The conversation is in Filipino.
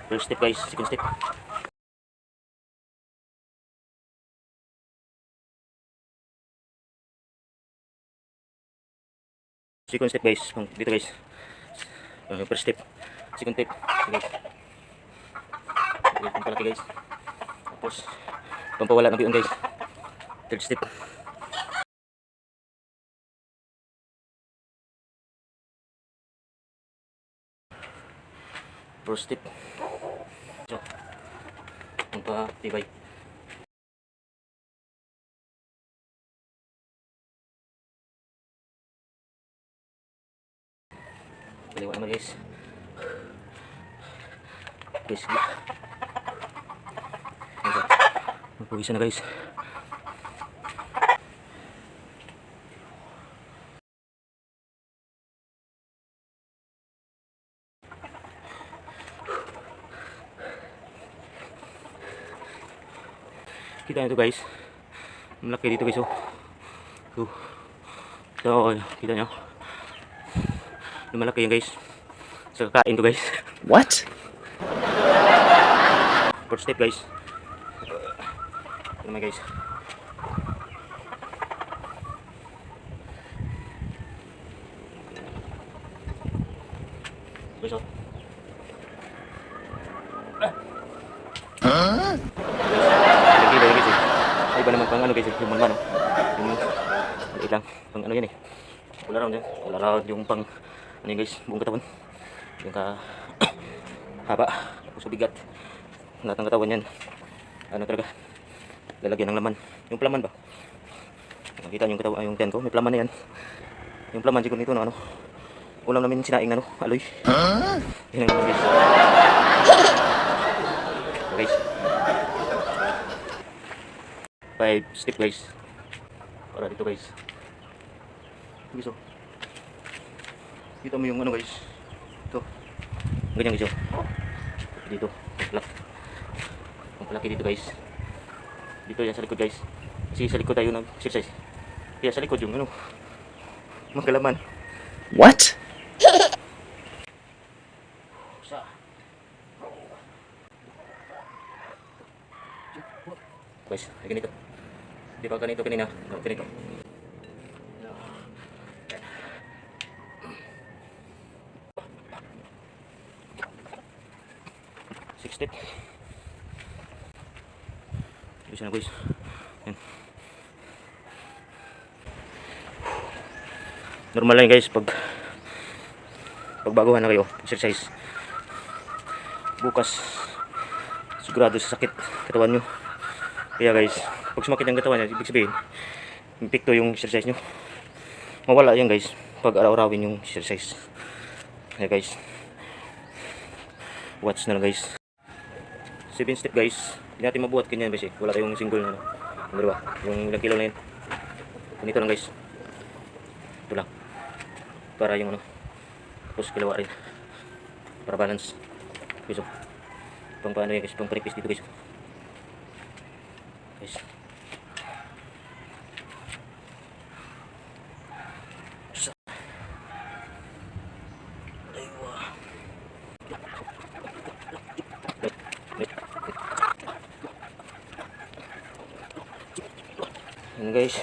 First step guys, second step. Second step guys, dito guys. First step, second step, guys. Itong palaki guys. Tapos, pampawala ng biyon guys. Third step. First step. So, pampatibay. Kaliwa naman guys. Guys, magpawisa na guys. Kita nyo guys, malaki dito guys. So kita nyo, malaki yan guys. So kakain to guys. What? First step guys. Ito naman guys. Guys oh. Ay ba naman pang ano guys, yung man oh. Yung maliit lang, pang ano yan eh. Wala round yan. Wala round yung pang ano yun guys, buong katawan. Yung haba, tapos bigat. Lahat ng katawan yan. Ano talaga, lalagyan ng laman. Yung palaman ba? Nakita nyo yung katawan, yung tiyan ko, may palaman na yan. Yung palaman siguro nito na ano, ulam namin sinaing na ano, aloy. Yan ang guys. So guys, 5 step guys. Para dito guys. Guys oh. Kita mo yung ano guys. Ito. Ganyan guys oh. Dito. Ang palaki dito guys. Dito yan sa likod guys. Kasi sa likod tayo nag-exercise. Kaya sa likod yung ano, magkalaman. What? Guys, ay ganito. Di ba ganito kanina? Ganito. 6 step. Bisa na guys. Yan. Normal lang guys pagbaguhan na kayo exercise. Bukas sigurado sa sakit katawan nyo. Kaya guys, pag sumakit ang katawan nyo, ibig sabihin impikto yung exercise nyo. Mawala yan guys pag araw-arawin yung exercise. Kaya guys, watch na lang guys. 7 step guys. Hindi natin mabuhat ganyan guys eh. Wala tayong single na ano. Yung dalawa. Yung ilang kilo na yun. Ganito lang guys. Ito lang. Para yung ano. Tapos kalawa rin. Para balance. Guys oh. Pang paano yan guys. Pang paripis dito guys. Guys. Yan guys.